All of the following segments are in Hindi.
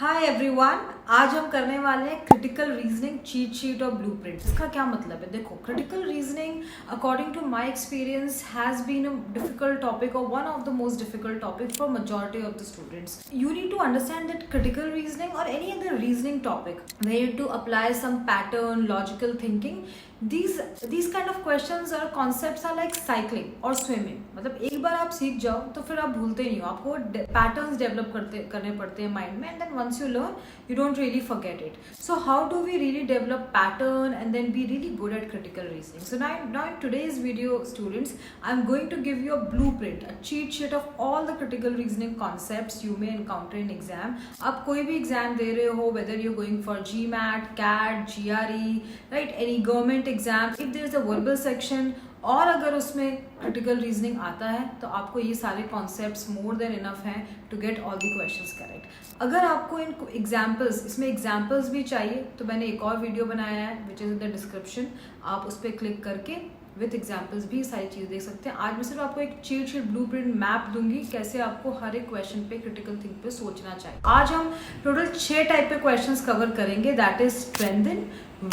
हाय एवरीवन, आज हम करने वाले हैं क्रिटिकल रीजनिंग चीट शीट और ब्लूप्रिंट। इसका क्या मतलब है? देखो, critical reasoning according to my experience has been a difficult topic और one of the most difficult topic for majority of the students. You need to understand that critical reasoning or any other reasoning topic where you need to apply some pattern, logical thinking. These kind of questions or concepts are like cycling or swimming. मतलब एक बार आप सीख जाओ तो फिर आप भूलते नहीं हो, आपको पैटर्न्स डेवलप करने पड़ते हैं माइंड में, and then once you learn you don't really forget it. So how do we really develop pattern and then be really good at critical reasoning? So now in today's video, students, I'm going to give you a blueprint, a cheat sheet of all the critical reasoning concepts you may encounter in exam. आप कोई भी एग्जाम दे रहे हो, whether you're going for GMAT, CAT, GRE, right, any government exam, if there is a verbal section और अगर उसमें क्रिटिकल रीजनिंग आता है तो आपको ये सारे कॉन्सेप्ट्स मोर देन इनफ हैं to get all the questions correct. अगर आपको इन एग्जाम्पल्स, इसमें एग्जाम्पल्स भी चाहिए तो मैंने एक और वीडियो बनाया है which is in the description, आप उस पर क्लिक करके विथ एग्जाम्पल्स भी सारी चीज़ देख सकते हैं। आज मैं सिर्फ आपको एक चीट शीट ब्लूप्रिंट मैप दूंगी कैसे आपको हर एक क्वेश्चन पे क्रिटिकल थिंक पे सोचना चाहिए। आज हम टोटल 6 टाइप के क्वेश्चंस कवर करेंगे, that is strengthen,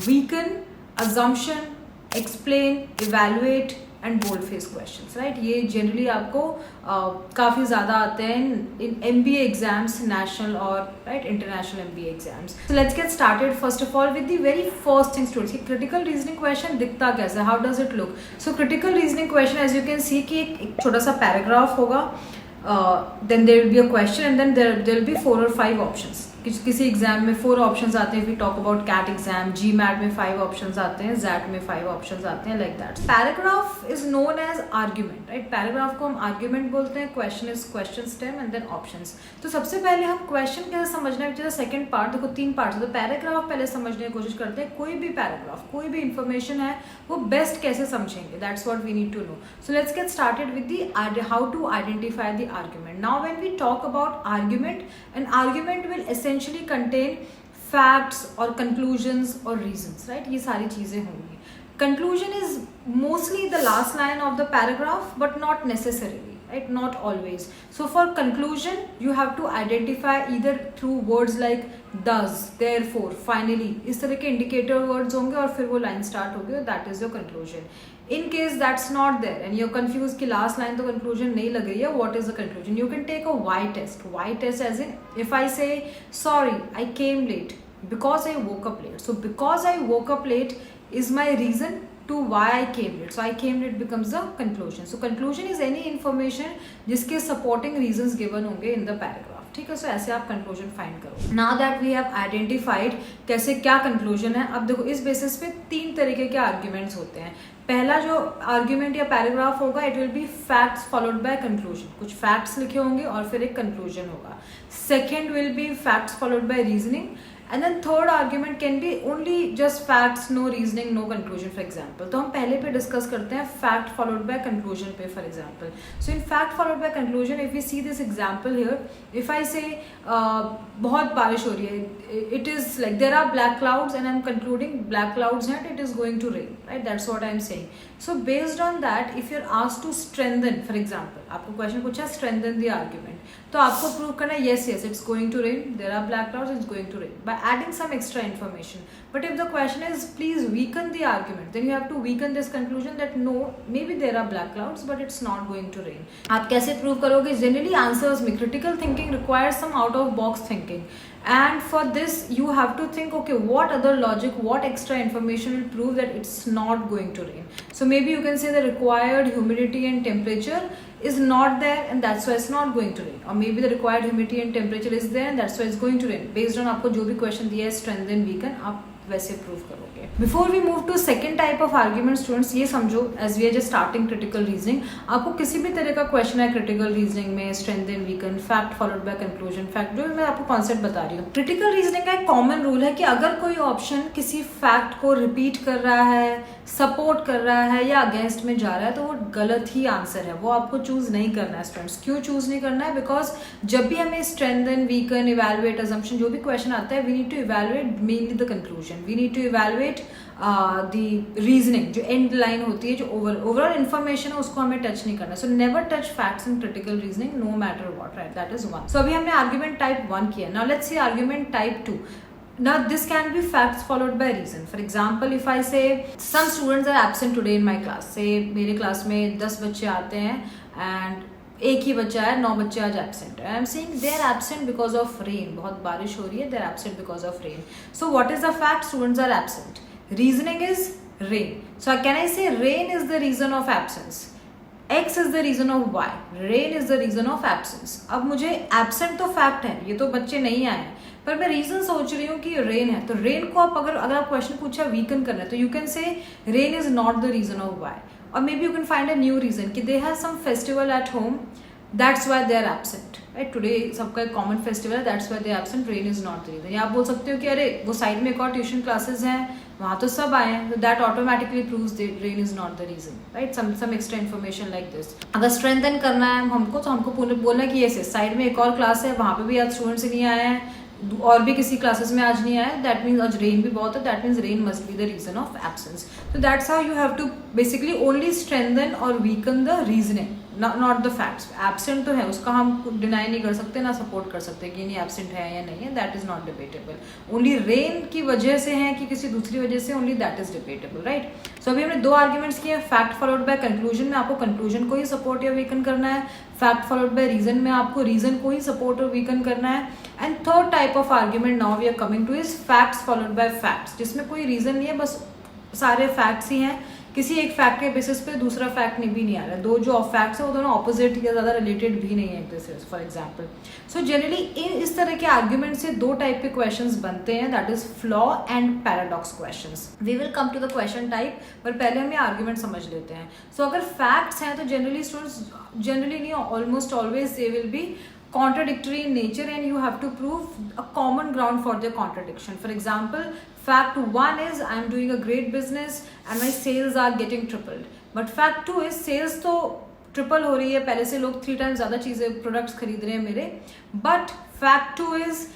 weaken, assumption, explain, evaluate and bold face questions, right. ये जनरली आपको काफ़ी ज़्यादा आते हैं इन MBA एग्जाम्स, नेशनल और right international MBA exams. So let's get started first of all with the very first thing students, critical reasoning question दिखता कैसे, how does it look. So critical reasoning question as you can see कि एक छोटा सा पैराग्राफ होगा, then there will be a question and then there will be 4 or 5 options. किसी एग्जाम में 4 ऑप्शंस आते हैं, we talk about CAT exam, GMAT में 5 ऑप्शंस आते हैं, ZAT में 5 ऑप्शंस आते हैं, like that. Paragraph is known as argument, right. Paragraph को हम आर्ग्यूमेंट बोलते हैं, question is question stem and then options. तो सबसे पहले हम क्वेश्चन कैसे समझना है, which is the second part. देखो 3 पार्ट है, तो पैराग्राफ पहले समझने की कोशिश करते हैं। कोई भी पैराग्राफ, कोई भी इंफॉर्मेशन है वो बेस्ट कैसे समझेंगे, that's what we need to know. So let's get started with the how to identify the argument. Now when we talk about argument, an argument will essentially contain facts और कंक्लूजन्स और रीजंस, राइट। ये सारी चीजें होंगी। Conclusion is mostly the last line of the paragraph but not necessarily, right, not always. So for conclusion you have to identify either through words like thus, therefore, finally, इस तरह के indicator words होंगे और फिर वो line start होगी और that is your conclusion. In case that's not there and you're confused कि last line तो conclusion नहीं लग रही है, what is the conclusion? You can take a why test. Why test as in, if I say sorry I came late because I woke up late, so because I woke up late is my reason to why I came late. So I came late becomes the conclusion. So conclusion is any information जिसके supporting reasons given होंगे in the paragraph, ठीक है। सो ऐसे आप conclusion find करो। Now that we have identified कैसे क्या conclusion है, अब देखो इस basis पे 3 तरीके के arguments होते हैं। पहला जो आर्ग्यूमेंट या पैराग्राफ होगा, it will be facts followed by conclusion, कुछ फैक्ट्स लिखे होंगे और फिर एक कंक्लूजन होगा। Second will be facts followed by reasoning, and then third argument can be only just facts, no reasoning, no conclusion, for example. तो हम पहले पे डिस्कस करते हैं फैक्ट फॉलोड बाय कंक्लूजन पे, for example. So in fact followed by conclusion, if you see this example here, if I से बहुत बारिश हो रही है, it is like there are black clouds and I am concluding black clouds हैं, it is going to rain, right, that's what I am saying. So based on that, if you're asked to strengthen, for example, आपको क्वेश्चन पूछा strengthen the argument, तो आपको प्रूव करना है yes it's going to rain, there are black clouds, it's going to rain, by adding some extra information. But if the question is please weaken the argument, then you have to weaken this conclusion that no, maybe there are black clouds but it's not going to rain. आप कैसे प्रूव करोगे? Generally answers में critical thinking requires some out of box thinking, and for this you have to think, okay, what other logic, what extra information will prove that it's not going to rain. So maybe you can say the required humidity and temperature is not there and that's why it's not going to rain, or maybe the required humidity and temperature is there and that's why it's going to rain, based on आपको जो भी क्वेश्चन दिया है strengthen, weaken, आप वैसे प्रूव करोगे। Before we move to second type of argument, students ये समझो, as we are just starting critical reasoning, आपको किसी भी तरह का क्वेश्चन है क्रिटिकल रीजनिंग में, strengthen, weaken, fact followed by conclusion, fact, जो मैं आपको कॉन्सेप्ट बता रही हूँ। क्रिटिकल रीजनिंग का एक कॉमन रूल है कि अगर कोई ऑप्शन किसी फैक्ट को रिपीट कर रहा है, सपोर्ट कर रहा है या अगेंस्ट में जा रहा है, तो वो गलत ही आंसर है, वो आपको चूज नहीं करना है। स्टूडेंट्स क्यों चूज नहीं करना है? बिकॉज जब भी हमें स्ट्रेंथन, वीकन, इवैल्यूएट, अजम्पशन जो भी क्वेश्चन आता है, we need to evaluate mainly the conclusion. Conclusion. We need to evaluate the reasoning. जो एंड लाइन होती है, जो ओवरऑल इन्फॉर्मेशन है, उसको हमें टच नहीं करना. So never touch facts in critical reasoning no matter what, right? That is one. So अभी हमने आर्ग्यूमेंट टाइप 1 किया. Now let's see argument type 2. Now this can be facts followed by reason. For example, if I say some students are absent today in my class. Say मेरे क्लास में 10 बच्चे आते हैं and एक ही बच्चा है, 9 बच्चे आज absent है. I am saying they are absent because of rain. बहुत बारिश हो रही है, they are absent because of rain. So what is the fact? Students are absent. Reasoning is rain. So can I say rain is the reason of absence? X is the reason of Y. Rain is the reason of absence. अब मुझे absent तो fact है, ये तो बच्चे नहीं आए, पर मैं रीजन सोच रही हूँ कि रेन है. तो रेन को आप अगर आप क्वेश्चन पूछा वीकन करना है, तो you can say rain is not the reason of why. और maybe you can find a new reason कि they have some festival at home, that's why they are absent, right? Today सबका एक कॉमन फेस्टिवल है, that's why they are absent, rain is not the reason. या आप बोल सकते हो कि अरे वो साइड में एक और ट्यूशन क्लासेस हैं, वहाँ तो सब आए हैं, तो that automatically proves that rain is not the reason, right? Some extra information like this. अगर स्ट्रेंथन करना है हमको, तो हमको बोलना है कि ये साइड में एक और क्लास है, वहाँ पे भी आज स्टूडेंट्स नहीं आए हैं, और भी किसी क्लासेस में आज नहीं आया, दैट मीन्स आज रेन भी बहुत है, that means rain must be the reason of absence. तो that's how you have to basically only strengthen और weaken the reasoning, not the facts. Absent तो है, उसका हम डिनाई नहीं कर सकते, ना सपोर्ट कर सकते कि नहीं एब्सेंट है या नहीं है, that is not debatable. Only rain की वजह से है कि किसी दूसरी वजह से, only that is debatable, right? So अभी हमने 2 आर्ग्यूमेंट्स किए. फैक्ट फॉलोड बाय कंक्लूजन में आपको कंक्लूजन को ही सपोर्ट या वीकन करना है. फैक्ट फॉलोड बाय रीजन में आपको रीजन को ही सपोर्ट और वीकन करना है. And third type of argument now we are coming to is facts followed by facts, जिसमें कोई रीजन नहीं है, बस सारे फैक्ट्स ही हैं. किसी एक फैक्ट के बेसिस पे दूसरा फैक्ट नहीं भी नहीं आ रहा है. दो जो फैक्ट्स है वो दोनों ऑपोजिट या ज़्यादा रिलेटेड भी नहीं है एक दूसरे से, फॉर एग्जाम्पल. सो जनरली इस तरह के आर्ग्यूमेंट से 2 टाइप के क्वेश्चंस बनते हैं, that is flaw and paradox questions. We will come to the question type, पर पहले हम ये आर्ग्यूमेंट समझ लेते हैं. सो अगर फैक्ट्स हैं तो जनरली स्टूडेंट्स, जनरली नहीं, almost always they will be contradictory in nature and you have to prove a common ground for their contradiction. For example, fact 1 is I am doing a great business and my sales are getting tripled. But fact 2 is sales तो ट्रिपल हो रही है, पहले से लोग 3 टाइम्स ज़्यादा चीज़ें प्रोडक्ट्स खरीद रहे हैं मेरे. But fact 2 is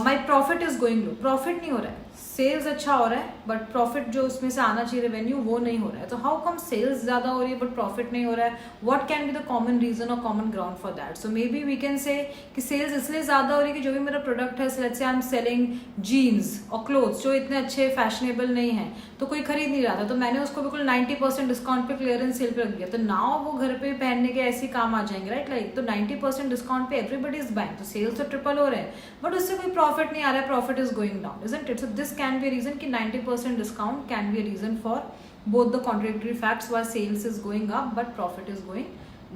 my profit is going low. Profit नहीं हो रहा है, सेल्स अच्छा हो रहा है, बट प्रॉफिट जो उसमें से आना चाहिए रेवेन्यू वो नहीं हो रहा है. तो हाउ कम सेल्स ज़्यादा हो रही है बट प्रॉफिट नहीं हो रहा है? What can be the common reason और common ground for that? So maybe we can say कि सेल्स इसलिए ज़्यादा हो रही है कि जो भी मेरा प्रोडक्ट है, let's say I am selling jeans और क्लोथ्स जो इतने अच्छे फैशनेबल नहीं है, तो कोई खरीद नहीं रहा था, तो मैंने उसको बिल्कुल 90% डिस्काउंट पे क्लियरेंस सेल पे रख दिया. तो नाउ वो घर पे पहनने के ऐसे काम आ जाएंगे, राइट? लाइक तो 90% डिस्काउंट पे एवरीबडी इज बाइंग, तो सेल्स तो ट्रिपल हो रहे हैं बट उससे कोई प्रॉफिट नहीं आ रहा है, profit is going down, isn't it? So this can be reason कि 90% discount can be a reason for both the contradictory facts where sales is going up but profit is going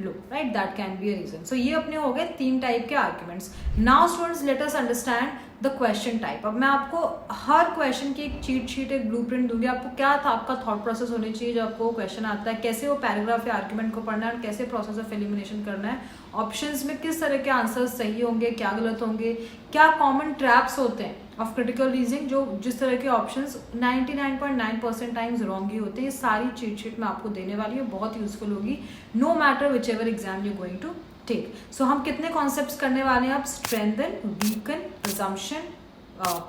low, right? That can be a reason. So ये अपने हो गए 3 टाइप के arguments. Now students let us understand the question type. अब मैं आपको हर क्वेश्चन की एक चीट शीट, एक ब्लूप्रिंट दूंगी. आपको क्या था, आपका थॉट प्रोसेस होनी चाहिए जब आपको क्वेश्चन आता है, कैसे वो पैराग्राफ या आर्ग्यूमेंट को पढ़ना है और कैसे प्रोसेस ऑफ एलिमिनेशन करना है, ऑप्शंस में किस तरह के आंसर्स सही होंगे, क्या गलत होंगे, क्या कॉमन ट्रैप्स होते हैं ऑफ क्रिटिकल रीजनिंग, जो जिस तरह के ऑप्शंस 99.9% टाइम्स रॉन्ग ही होते हैं. ये सारी चीट शीट मैं आपको देने वाली हूँ, बहुत यूजफुल होगी, no matter whichever exam you going to take. So हम कितने कॉन्सेप्ट्स करने वाले हैं? आप strengthen, weaken, assumption,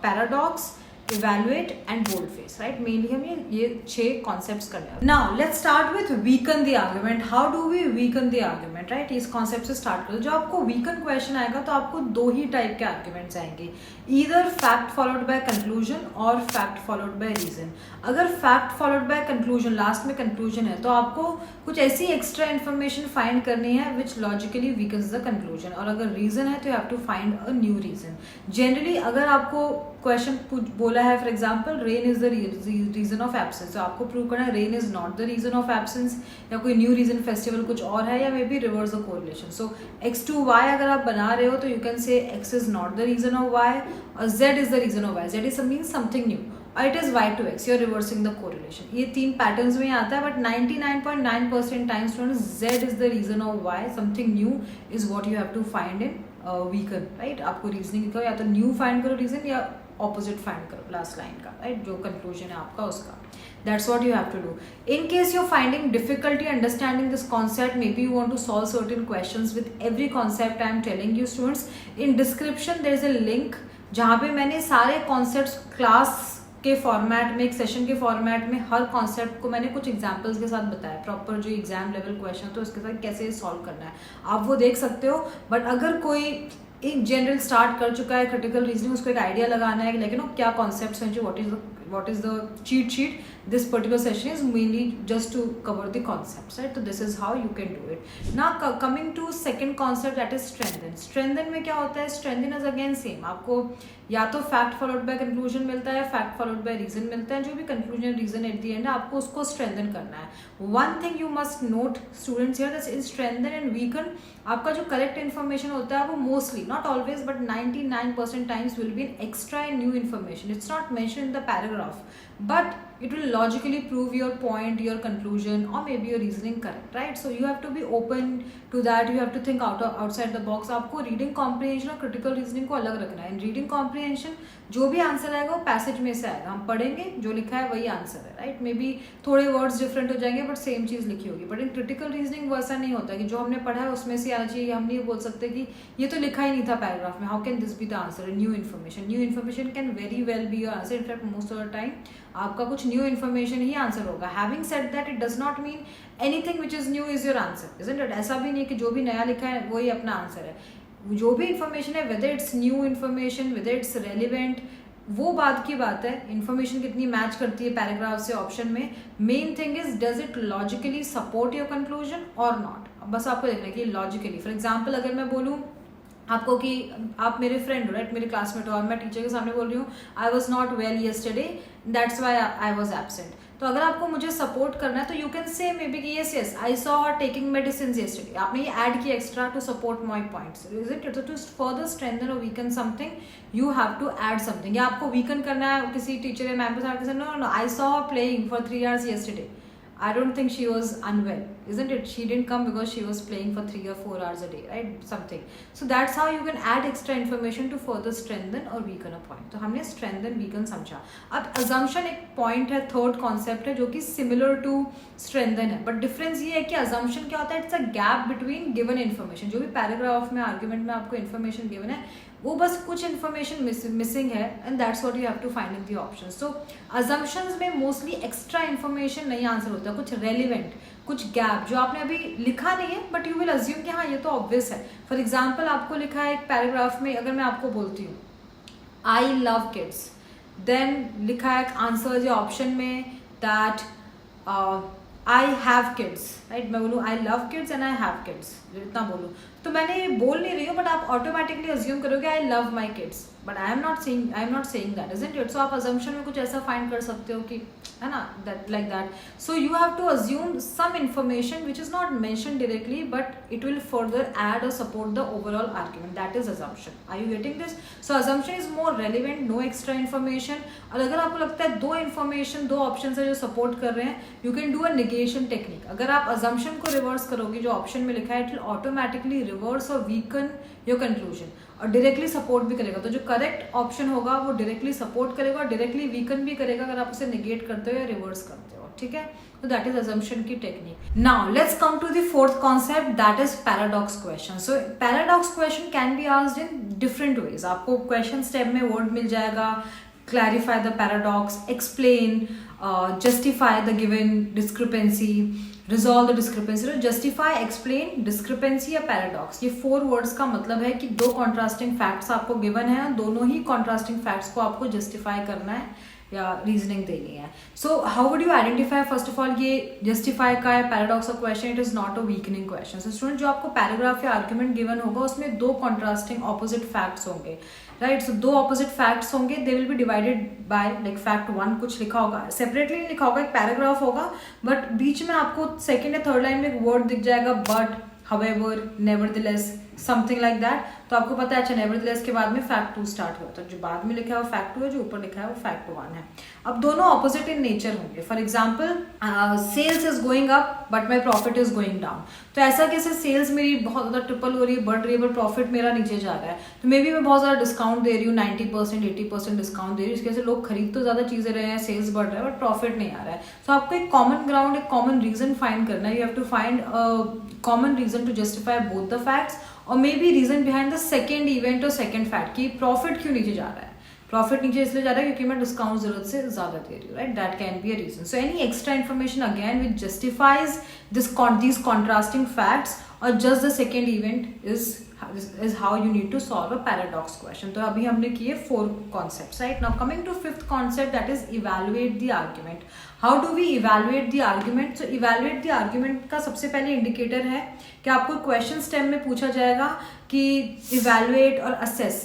paradox, evaluate and bold face, right? Mainly हम ये 6 कॉन्सेप्ट्स करने वाले. Now let's start with weaken the argument. How do we weaken the argument, right? इस कॉन्सेप्ट से स्टार्ट करो. जो आपको वीकन क्वेश्चन आएगा तो आपको 2 ही टाइप के आर्ग्यूमेंट्स आएंगे, either fact followed by conclusion और फैक्ट फॉलोड बाय रीजन. अगर fact followed by conclusion, last में कंक्लूजन है, तो आपको कुछ ऐसी एक्स्ट्रा इन्फॉर्मेशन फाइंड करनी है which logically weakens the conclusion. और अगर रीजन है तो you have to find a new reason. Generally अगर आपको क्वेश्चन बोला है, for example rain is the reason of absence, तो आपको प्रूव करना है rain is not the reason of absence, या कोई न्यू रीजन फेस्टिवल कुछ और है, या maybe reverse the correlation. So x to y अगर आप बना रहे हो तो you can say x is not the reason of y और z is the reason of y. z is means something new और it is y to x, you are reversing the correlation. ये 3 पैटर्न्स में आता है, but 99.9% times students z is the reason of y, something new is what you have to find in weaken, right? आपको रीजनिंग करो, या तो न्यू फाइंड करो रीजन, या ऑपोजिट फाइंड करो लास्ट लाइन का, राइट? जो कंक्लूजन है आपका उसका. That's what you have to do. In case you're finding difficulty understanding this concept, maybe you want to solve certain questions with every concept I am telling you, students. In description there is a link जहाँ पे मैंने सारे concepts क्लास के फॉर्मेट में, एक सेशन के फॉर्मेट में हर कॉन्सेप्ट को मैंने कुछ एग्जांपल्स के साथ बताया, प्रॉपर जो एग्जाम लेवल क्वेश्चन तो उसके साथ कैसे सॉल्व करना है आप वो देख सकते हो। बट अगर कोई एक जनरल स्टार्ट कर चुका है क्रिटिकल रीजनिंग, उसको एक आइडिया लगाना है लेकिन क्या कॉन्सेप्ट्स हैं, जो what is the cheat sheet, this particular session is mainly just to cover the concepts, right? So this is how you can do it. Now coming to second concept, that is strengthen में क्या होता है, strengthen is again same, आपको या तो फैक्ट फॉलोड बाय कंक्लूजन मिलता है, फैक्ट फॉलोड बाय रीजन मिलता है, जो भी conclusion reason at the end है आपको उसको स्ट्रेंथन करना है। One thing you must note students here, that is strengthen and weaken, आपका जो करेक्ट इन्फॉर्मेशन होता है वो mostly, not always but 99% times will be an extra and new information, it's not mention in the paragraph but it will logically prove your point, your conclusion, or maybe your reasoning correct, right? So you have to be open to that, you have to think outside the box। आपको रीडिंग कॉम्प्रिहेंशन और क्रिटिकल रीजनिंग को अलग रखना है। रीडिंग कॉम्प्रिहेंशन जो भी आंसर आएगा वो पैसेज में से आएगा, हम पढ़ेंगे जो लिखा है वही आंसर है, राइट? मे बी थोड़े वर्ड्स डिफरेंट हो जाएंगे बट सेम चीज़ लिखी होगी। बट इन क्रिटिकल रीजनिंग वो ऐसा नहीं होता कि जो हमने पढ़ा है उसमें से आना चाहिए। हम नहीं बोल सकते कि ये तो लिखा ही नहीं था पैराग्राफ में, how can this be the answer, new information can very well be your answer. In fact most of the time आपका कुछ न्यू इन्फॉर्मेशन ही आंसर होगा। Having said that, it does not mean anything which is new is your answer, isn't it? ऐसा भी नहीं कि जो भी नया लिखा है वही अपना आंसर है। जो भी इन्फॉर्मेशन है, whether it's new information, whether it's relevant, वो बात की बात है। इन्फॉर्मेशन कितनी मैच करती है पैराग्राफ से ऑप्शन में। Main thing is does it logically support your conclusion और नॉट। बस आपको देखना है कि लॉजिकली, फॉर एग्जाम्पल अगर मैं बोलूँ आपको कि आप मेरे फ्रेंड हो, राइट, मेरे क्लासमेट हो, और मैं टीचर के सामने बोल रही हूँ I was not well yesterday, that's why I was absent. तो अगर आपको मुझे सपोर्ट करना है तो you can say maybe कि yes I saw her taking medicine yesterday. आपने ये ऐड किया extra to support my points, is it? तो टू फर्दर स्ट्रेंथन और weaken something you have to add something. या आपको वीकन करना है किसी टीचर या मैम के साथ, no I saw her playing for 3 hours yesterday, I don't think she was unwell, isn't it? She didn't come because she was playing for 3 or 4 hours a day, right? Something. So that's how you can add extra information to further strengthen or weaken a point. तो हमने strengthen, weaken समझा। अब assumption एक point है, third concept है जो कि similar to strengthen है, but difference ये है कि assumption क्या होता है? It's a gap between given information। जो भी paragraph में argument में आपको information given है वो बस कुछ इन्फॉर्मेशन मिसिंग है, and that's what you have to find in the options. So assumptions में मोस्टली एक्स्ट्रा इन्फॉर्मेशन नहीं आंसर होता, कुछ रेलिवेंट, कुछ गैप जो आपने अभी लिखा नहीं है बट यू विल अज्यूम कि हाँ ये तो ऑब्वियस है। फॉर एग्जाम्पल आपको लिखा है एक पैराग्राफ में, अगर मैं आपको बोलती हूँ आई लव किड्स, देन लिखा है आंसर या ऑप्शन में that I have kids, right? मैं बोलूँ I love kids and I have kids, इतना बोलूँ तो मैंने ये बोल नहीं रही हूँ बट आप ऑटोमेटिकली अज्यूम करोगे I love my kids, but I am not saying that, isn't it? So आप अजम्पशन में कुछ ऐसा फाइंड कर सकते हो कि, है ना, that like that. So you have to assume some information which is not mention directly but it will further add और support the overall argument, that is assumption. Are you getting this? So assumption is more relevant, no extra information. और अगर आपको लगता है दो इन्फॉर्मेशन, दो ऑप्शन है जो सपोर्ट कर रहे हैं, you can do a negation technique. अगर आप अजम्पशन को रिवर्स करोगे जो ऑप्शन में लिखा है, इट विल ऑटोमेटिकली रिवर्स और वीकन योर कंक्लूजन, और डायरेक्टली सपोर्ट भी करेगा। तो जो करेक्ट ऑप्शन होगा वो डायरेक्टली सपोर्ट करेगा और डायरेक्टली वीकन भी करेगा अगर आप उसे निगेट करते हो या रिवर्स करते हो, ठीक है? तो दैट इज अजम्पशन की technique. Now let's come to the fourth concept, that is paradox question. So paradox question can be asked in different ways. आपको क्वेश्चन स्टेप में वर्ड मिल जाएगा, clarify the paradox, explain, justify the given discrepancy, resolve the discrepancy। तो justify, explain, discrepancy या paradox, ये 4 words का मतलब है कि दो contrasting facts आपको given है, दोनों ही contrasting facts को आपको justify करना है या रीजनिंग देनी है। So how would you identify? First of all ये जस्टिफाई का है, पैराडॉक्स का question, it is not a weakening question. So student जो आपको पैराग्राफ या आर्ग्यूमेंट गिवन होगा उसमें दो कॉन्ट्रास्टिंग ऑपोजिट फैक्ट्स होंगे, राइट? सो दो ऑपोजिट फैक्ट्स होंगे, they will be divided by like fact 1 कुछ लिखा होगा, सेपरेटली नहीं लिखा होगा, एक पैराग्राफ होगा बट बीच में आपको सेकेंड या थर्ड लाइन में एक वर्ड दिख जाएगा, but, however, nevertheless, something like that. तो आपको पता है अच्छा नेवरदलेस के बाद में फैक्ट 2 स्टार्ट हुआ, तो जो बाद में लिखा है वो फैक्ट 2 है, जो ऊपर लिखा है वो फैक्ट 1 है। अब दोनों ऑपोजिट इन नेचर होंगे। For example sales is going up but my profit is going down. तो ऐसा कैसे, सेल्स मेरी बहुत ज़्यादा ट्रिपल हो रही है, बढ़ रही है, बट प्रॉफिट मेरा नीचे जा रहा है। तो मे बी मैं बहुत ज़्यादा डिस्काउंट दे रही हूँ, 90% 80% डिस्काउंट दे रही हूँ, इसकी वजह से लोग खरीद तो ज़्यादा चीज़ें रहे हैं, सेल्स बढ़ रहा है बट प्रॉफिट नहीं आ रहा है। तो आपको एक कॉमन ग्राउंड, एक कॉमन रीजन फाइंड करना है। You have to find common reason to justify both the facts और maybe reason behind the second event और सेकेंड फैक्ट कि प्रॉफिट क्यों नीचे जा रहा है। प्रॉफिट नीचे इसलिए जा रहा है क्योंकि मैं डिस्काउंट जरूरत से ज्यादा दे रही हूँ, right? That can be a reason. So any extra information again which justifies these contrasting facts or just the second event is how you need to solve a paradox question. तो अभी हमने किए 4 concepts, right? Now coming to 5th concept, that is evaluate the argument. How do we evaluate the argument? So evaluate the argument का सबसे पहले indicator है कि आपको question stem में पूछा जाएगा कि evaluate और assess,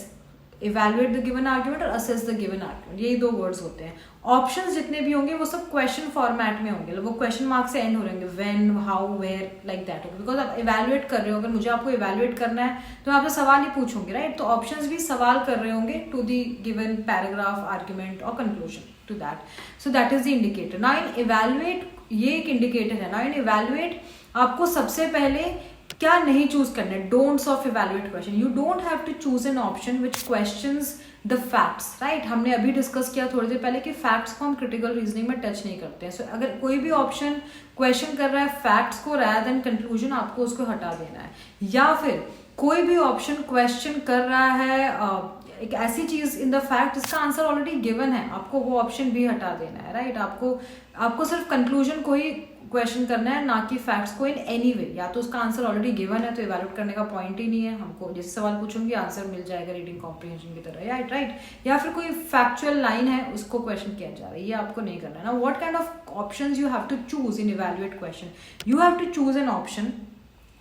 evaluate the given argument और assess the given argument, यही 2 words होते हैं. ऑप्शंस जितने भी होंगे वो सब क्वेश्चन फॉर्मेट में होंगे, वो क्वेश्चन मार्क से एंड हो रहेंगे, when, how, where, like that होगा. बिकॉज आप इवैल्यूएट कर रहे हो, अगर मुझे आपको इवैल्यूएट करना है तो मैं आपसे सवाल ही पूछूंगी, राइट? तो ऑप्शंस भी सवाल कर रहे होंगे to the given paragraph, argument और conclusion to that. So that is the indicator. Now in evaluate, ये एक इंडिकेटर है. नाउ इन इवैल्यूएट आपको सबसे पहले क्या नहीं चूज करना है? Don'ts of evaluate question. You don't have to choose an option which questions the facts, right? हमने अभी डिस्कस किया थोड़ी देर पहले कि फैक्ट्स को हम क्रिटिकल रीजनिंग में टच नहीं करते हैं. सो अगर कोई भी ऑप्शन क्वेश्चन कर रहा है फैक्ट्स को रादर देन कंक्लूजन, आपको उसको हटा देना है. या फिर कोई भी ऑप्शन क्वेश्चन कर रहा है एक ऐसी चीज इन द फैक्ट जिसका आंसर ऑलरेडी गिवन है, आपको वो ऑप्शन भी हटा देना है, राइट? आपको सिर्फ कंक्लूजन को ही क्वेश्चन करना है, ना कि फैक्ट्स को इन एनी वे. या तो उसका आंसर ऑलरेडी गिवन है तो इवैल्यूएट करने का पॉइंट ही नहीं है. हमको जैसे सवाल पूछूंगी आंसर मिल जाएगा रीडिंग कॉम्प्रिहेंशन की तरह, राइट? या फिर कोई फैक्चुअल लाइन है उसको क्वेश्चन किया जा रहा है, ये आपको नहीं करना है ना. What kind of options you have to choose in evaluate question? You have to choose an option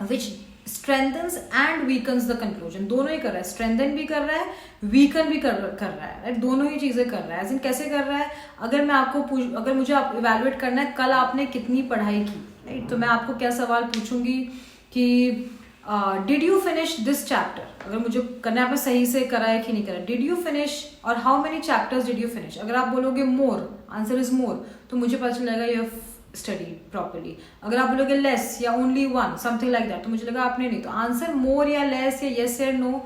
which strengthens and weakens the conclusion. दोनों ही कर रहा है, strengthen भी कर रहा है, weaken भी कर रहा है, right? दोनों ही चीजें कर रहा है. ऐसे कैसे कर रहा है? अगर मुझे आप इवैल्यूएट करना है कल आपने कितनी पढ़ाई की, राइट? तो मैं आपको क्या सवाल पूछूंगी कि did you finish this chapter. अगर मुझे करना है आपने सही से करा है कि नहीं करा, डिड यू फिनिश और how many chapters did you finish. अगर आप बोलोगे मोर, आंसर इज मोर, तो मुझे पता चलेगा यू स्टडी प्रॉपर्ली. अगर आप बोलोगे लेस या ओनली 1 समथिंग लाइक दैट, तो मुझे लगा आपने नहीं. तो आंसर मोर या लेस या येस या नो,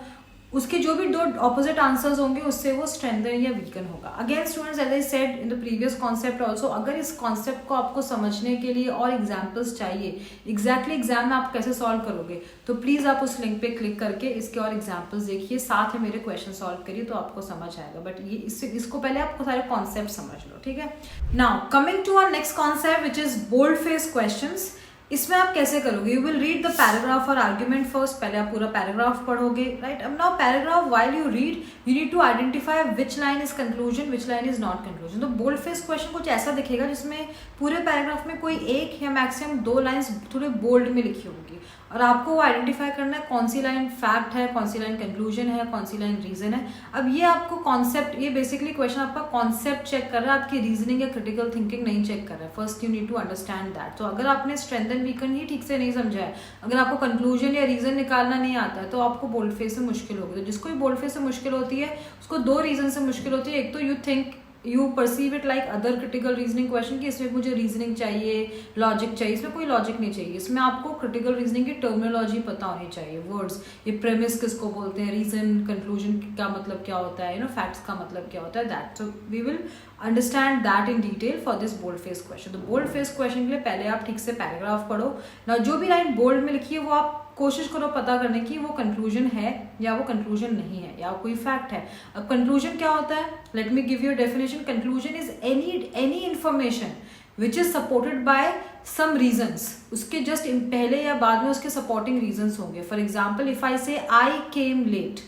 उसके जो भी 2 ऑपोजिट आंसर्स होंगे उससे वो स्ट्रेंथन या वीकन होगा. Again students, as I said in the previous concept also, अगर इस कॉन्सेप्ट को आपको समझने के लिए और एग्जाम्पल्स चाहिए, एग्जैक्टली एग्जाम में आप कैसे सॉल्व करोगे, तो प्लीज आप उस लिंक पे क्लिक करके इसके और एग्जाम्पल्स देखिए, साथ में मेरे क्वेश्चन सॉल्व करिए, तो आपको समझ आएगा. बट ये इसको पहले आपको सारे कॉन्सेप्ट समझ लो, ठीक है? Now coming to our next concept which is bold face questions. इसमें आप कैसे करोगे? You will read the paragraph और आर्ग्यूमेंट फर्स्ट. पहले आप पूरा पैराग्राफ पढ़ोगे, राइट? अब now paragraph while you read you need to identify which line is conclusion, which line is not conclusion. तो बोल्ड फेस क्वेश्चन कुछ ऐसा दिखेगा जिसमें पूरे पैराग्राफ में कोई 1 या मैक्सिमम 2 लाइन्स थोड़े बोल्ड में लिखी होगी, और आपको वो आइडेंटिफाई करना है कौन सी लाइन फैक्ट है, कौन सी लाइन कंक्लूजन है, कौन सी लाइन रीजन है. अब ये आपको कॉन्सेप्ट, ये बेसिकली क्वेश्चन आपका कॉन्सेप्ट चेक कर रहा है, आपकी रीजनिंग या क्रिटिकल थिंकिंग नहीं चेक कर रहा है. First you need to understand that. तो अगर आपने स्ट्रेंथन वीकन ही ठीक से नहीं समझा है, अगर आपको कंक्लूजन या रीजन निकालना नहीं आता है, तो आपको बोल्ड फेस से मुश्किल होगी. तो जिसको भी बोल्ड फेस से मुश्किल होती है उसको 2 रीजन से मुश्किल होती है. एक तो you perceive it like other critical reasoning question कि इसमें मुझे रीजनिंग चाहिए, लॉजिक चाहिए. इसमें कोई लॉजिक नहीं चाहिए. इसमें आपको क्रिटिकल रीजनिंग की टर्मिनोलॉजी पता होनी चाहिए, वर्ड्स, ये प्रेमिस किसको बोलते हैं, रीजन, कंक्लूजन का मतलब क्या होता है, फैक्ट्स का मतलब क्या होता है, that. So we will understand that in detail for this bold face question. तो बोल्ड फेस क्वेश्चन के लिए पहले आप ठीक से पैराग्राफ पढ़ो ना. जो भी लाइन बोल्ड में लिखी है वो आप कोशिश करो पता करने की वो कंक्लूजन है या वो कंक्लूजन नहीं है या कोई फैक्ट है. अब कंक्लूजन क्या होता है? Let me give you definition. Conclusion is any information which is supported by some reasons. उसके जस्ट पहले या बाद में उसके सपोर्टिंग रीजंस होंगे. For example, if I say I came late,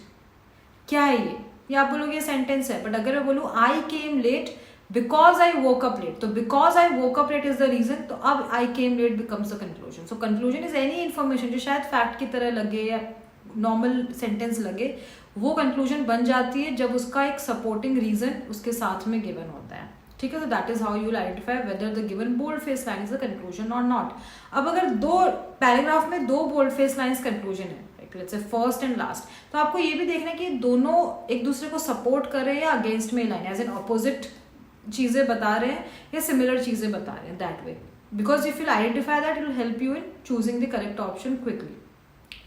क्या है ये आप बोलोगे सेंटेंस है. बट अगर मैं बोलूँ I came late because I woke up late, तो because I woke up late is the reason. तो अब I came late becomes the conclusion. So conclusion is any information जो शायद फैक्ट की तरह लगे या नॉर्मल सेंटेंस लगे, वो कंक्लूजन बन जाती है जब उसका एक सपोर्टिंग रीजन उसके साथ में गिवन होता है, ठीक है? तो that is how you will identify whether the given bold face line is the conclusion और नॉट. अब अगर 2 पैराग्राफ में 2 बोल्ड फेस लाइन्स कंक्लूजन है, let's say first and last, तो आपको ये भी देखना है कि दोनों एक दूसरे को सपोर्ट कर रहे हैं या अगेंस्ट में लाइन, एज एन ऑपोजिट चीजें बता रहे हैं या सिमिलर चीजें बता रहे हैं, that way. Because if you identify that it will help you in choosing the correct option quickly.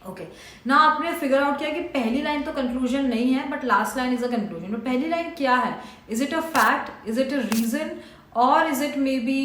Okay, ना आपने फिगर आउट किया कि पहली लाइन तो कंक्लूजन नहीं है but last line is a conclusion. तो पहली लाइन क्या है? Is it a fact, is it a reason, और is it maybe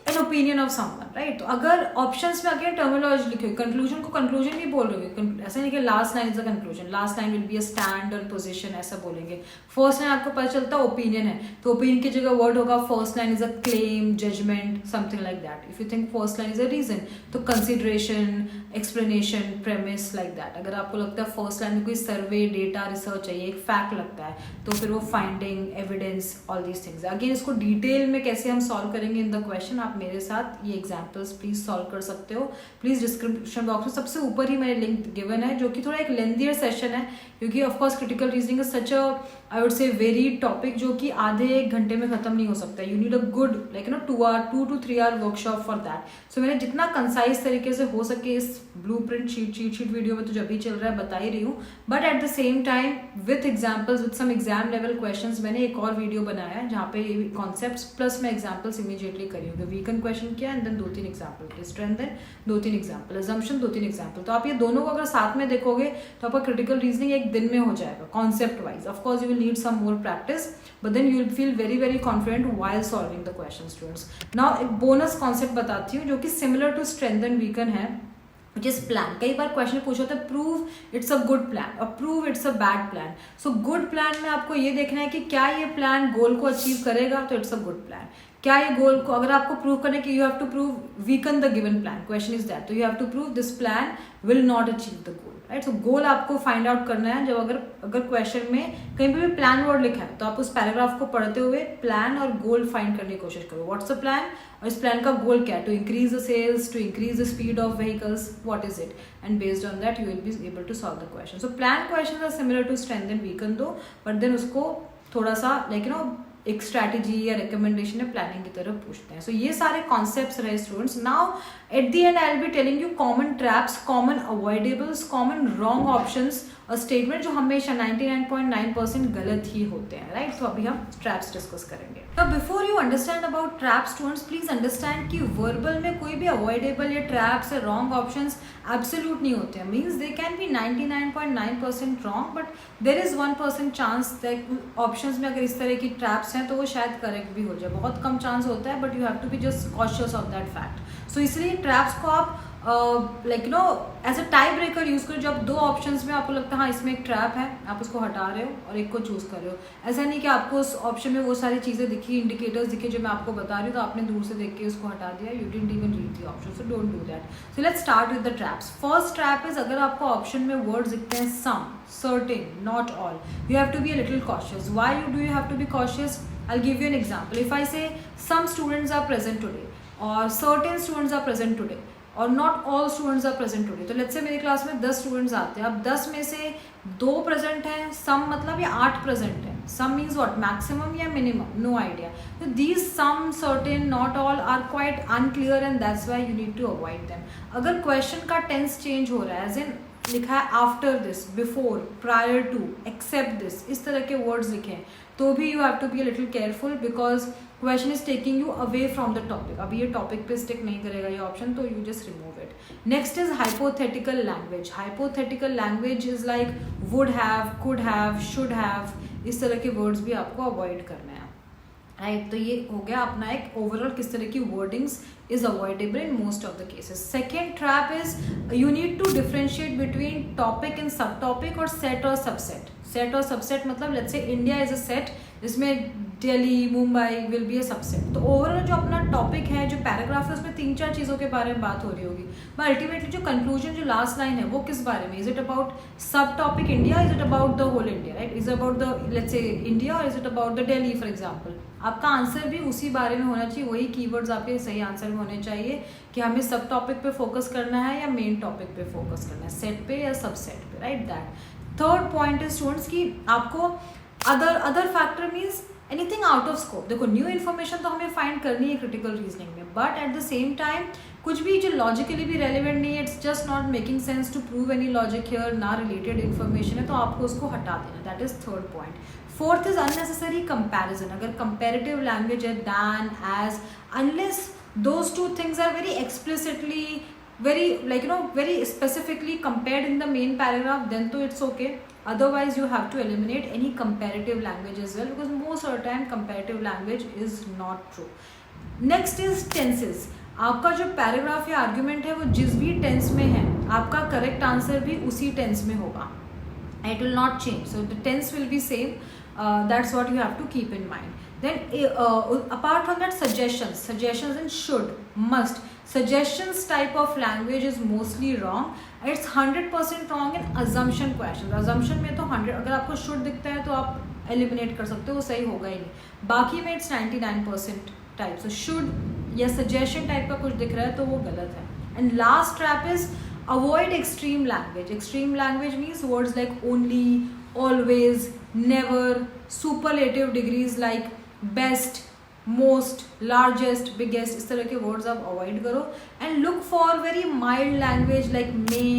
an opinion of someone, right. तो अगर ऑप्शंस में अगेन टर्मिनोलॉजी लिखी हुई, कंक्लूजन को कंक्लूजन नहीं बोल रहे हो, ऐसा नहीं कि last line is a conclusion, last line will be a stand और पोजीशन, ऐसा बोलेंगे। फर्स्ट लाइन आपको पता चलता है ओपिनियन है, तो ओपिनियन की जगह वर्ड होगा first line is a claim, judgment, something like that. If you think first line is a reason, तो consideration, explanation, premise, like that. अगर आपको लगता है फर्स्ट लाइन में कोई सर्वे, डेटा, रिसर्च है, एक फैक्ट लगता है, तो फिर वो finding, evidence, all these things. Again इसको डिटेल में कैसे हम सॉल्व करेंगे इन द क्वेश्चन, आप मेरे साथ ये एग्जांपल्स प्लीज सॉल्व कर सकते हो। प्लीज डिस्क्रिप्शन बॉक्स में सबसे ऊपर ही मैंने लिंक गिवन है, जो कि थोड़ा एक लेंथियर सेशन है, क्योंकि of course critical reasoning is such a I would say very topic जो कि आधे एक घंटे में खत्म नहीं हो सकता। You need a good like 2 to 3 hour workshop for that. So मैंने जितना कंसाइज तरीके से हो सके इस ब्लूप्रिंट शीट वीडियो में तो जब भी चल रहा है बता ही रही हूँ, but at the same time with examples, with some exam level questions मैंने एक और वीडियो बनाया है जहाँ पे कॉन्सेप्ट्स प्लस मैं एग्जाम्पल्स इमीडिएटली करी हूँ। वीकन क्वेश्चन किया and then 2-3 example, strength then 2-3 example, assumption 2-3 example. तो आप ये दोनों को अगर साथ में देखोगे तो आपका क्रिटिकल रीजनिंग एक दिन में हो जाएगा concept wise. Of course you will need some more practice, but then you will feel very very confident while solving the question students. Now एक बोनस कॉन्सेप्ट बताती हूँ जो कि similar to strength and weaken है, which is plan। कई बार क्वेश्चन पूछा था prove it's a good plan और prove it's a bad plan. So good plan में आपको ये देखना है कि क्या ये प्लान गोल को अचीव करेगा, तो इट्स अ गुड प्लान। क्या ये गोल को अगर आपको प्रूव करने की, you have to prove weaken the given plan, question is that, तो you have to prove this plan will not achieve the goal, right. So goal आपको फाइंड आउट करना है। जब अगर क्वेश्चन में कहीं पे भी प्लान वर्ड लिखा है तो आप उस पैराग्राफ को पढ़ते हुए प्लान और गोल फाइंड करने की कोशिश करो। व्हाट्स द प्लान और इस प्लान का गोल क्या है, to increase the sales, to increase the speed of vehicles, what is it, and based on that you will be able to solve the question. So plan question are similar to strength and weaken दो, बट देन उसको थोड़ा सा लाइक एक स्ट्रैटेजी या रिकमेंडेशन या प्लानिंग की तरफ पूछते हैं। सो ये सारे कॉन्सेप्ट्स रहे students. Now at the end I will be telling you common traps, common avoidables, common wrong options और स्टेटमेंट जो हमेशा 99.9% गलत ही होते हैं, राइट। तो अभी हम ट्रैप्स डिस्कस करेंगे। तो before you understand about traps students, please understand कि वर्बल में कोई भी अवॉइडेबल या ट्रैप्स या रॉन्ग ऑप्शंस एब्सोल्यूट नहीं होते हैं। Means they can be 99.9% wrong, but there is 1% chance that options में अगर इस तरह की ट्रैप्स हैं तो वो शायद करेक्ट भी हो जाए। बहुत कम चांस होता है, but you have to be just cautious of that fact. So इसलिए ट्रैप्स को आप as a tie breaker use करो। जब दो ऑप्शंस में आपको लगता है हाँ इसमें एक ट्रैप है, आप उसको हटा रहे हो और एक को चूज कर रहे हो। ऐसा नहीं कि आपको उस ऑप्शन में वो सारी चीजें दिखी, इंडिकेटर्स दिखे जो मैं आपको बता रही हूँ, तो आपने दूर से देख के उसको हटा दिया, you didn't even read the option. So don't do that. So let's start with the traps. First trap is अगर आपको ऑप्शन में वर्ड्स दिखते हैं some, certain, not all, you have to be a little cautious. Why do you have to be cautious? I'll give you an example. If I say some students are present today or certain students are present today और not all students are present today, तो let's say मेरी क्लास में 10 students आते हैं, अब 10 में से 2 present हैं, some मतलब या 8 present हैं। some means what, maximum या minimum, no idea. So these some, certain, not all are quite unclear and that's why you need to avoid them. अगर question का tense change हो रहा है, as in लिखा है after this, before, prior to, except this, इस तरह के वर्ड्स लिखे हैं, तो भी you have to be a little careful because question is taking you away from the topic. अभी ये टॉपिक पे स्टिक नहीं करेगा ये ऑप्शन, तो you just remove it. Next is hypothetical language. Hypothetical language is like would have, could have, should have, इस तरह के वर्ड्स भी आपको अवॉइड करना है, राइट। तो ये हो गया अपना एक ओवरऑल किस तरह की wordings is avoidable in most of the cases. Second trap is you need to differentiate between topic and subtopic और set और subset. Set और subset मतलब let's say India is a set, जिसमें Delhi, Mumbai will be a subset. तो ओवरऑल जो अपना टॉपिक है, जो पैराग्राफ है, उसमें 3-4 चीज़ों के बारे में बात हो रही होगी, बट अल्टीमेटली जो कंक्लूजन, जो लास्ट लाइन है, वो किस बारे में, is it about sub topic India, is it about the whole India, right, is about the let's say India और is it about the Delhi for example. आपका आंसर भी उसी बारे में होना चाहिए, वही कीवर्ड्स आपके सही आंसर में होने चाहिए कि हमें सब टॉपिक पे फोकस करना है या मेन टॉपिक पे फोकस करना है, सेट पे या सब सेट पे, right. That third point is students की आपको other factor means anything out of scope. देखो न्यू इन्फॉर्मेशन तो हमें फाइंड करनी है क्रिटिकल रीजनिंग में, but at the same time कुछ भी जो लॉजिकली भी रेलिवेंट नहीं है, it's just not making sense to prove any logic here, ना रिलेटेड इन्फॉर्मेशन है, तो आपको उसको हटा देना। That is third point. Fourth is unnecessary comparison. अगर कंपैरेटिव लैंग्वेज है than, as, unless those two things are very explicitly, very very specifically compared in the main paragraph, then तो it's okay. Otherwise you have to eliminate any comparative language as well, because most of the time comparative language is not true. Next is tenses. आपका जो पैराग्राफ या आर्ग्यूमेंट है वो जिस भी टेंस में है, आपका करेक्ट आंसर भी उसी टेंस में होगा. It will not change, so the tense will be same. That's what you have to keep in mind. Then apart from that, suggestions and should, must. Suggestions type of language is mostly wrong. It's 100% wrong in assumption questions. Assumption में तो 100, अगर आपको should दिखता है तो आप eliminate कर सकते हो, वो सही होगा ही नहीं. बाकी में it's 99% type. So should या suggestion type का कुछ दिख रहा है तो वो गलत है. And last trap is avoid extreme language. Extreme language means words like only, always, never, superlative degrees like best, most, largest, biggest, इस तरह के वर्ड्स आप अवॉइड करो. And look for very mild language like may,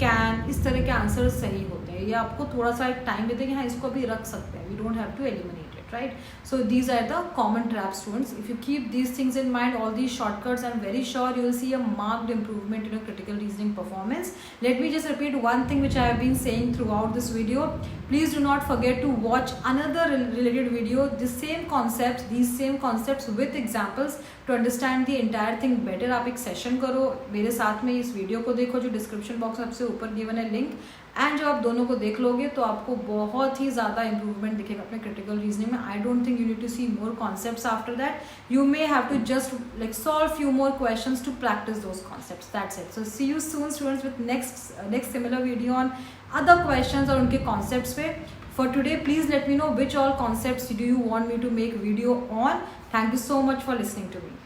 can, इस तरह के आंसर सही होते हैं. ये आपको थोड़ा सा टाइम देते हैं कि हाँ इसको भी रख सकते हैं. We don't have to eliminate it, right? So these are the common traps, students. If you keep these things in mind, all these shortcuts, I'm very sure you will see a marked improvement in your critical reasoning performance. Let me just repeat one thing which I have been saying throughout this video. Please do not forget to watch another related video, these same concepts with examples to understand the entire thing better. आप एक सेशन करो मेरे साथ में, इस वीडियो को देखो जो डिस्क्रिप्शन बॉक्स में आपसे ऊपर गिवन है लिंक, एंड जब आप दोनों को देख लोगे तो आपको बहुत ही ज़्यादा इंप्रूवमेंट दिखेगा अपने क्रिटिकल रीजनिंग में. I don't think you need to see more concepts after that. You may have to just like solve few more questions to practice those concepts. That's it. So see you soon, students, with next similar video on other questions और उनके concepts पे. For today, please let me know which all concepts do you want me to make video on. Thank you so much for listening to me.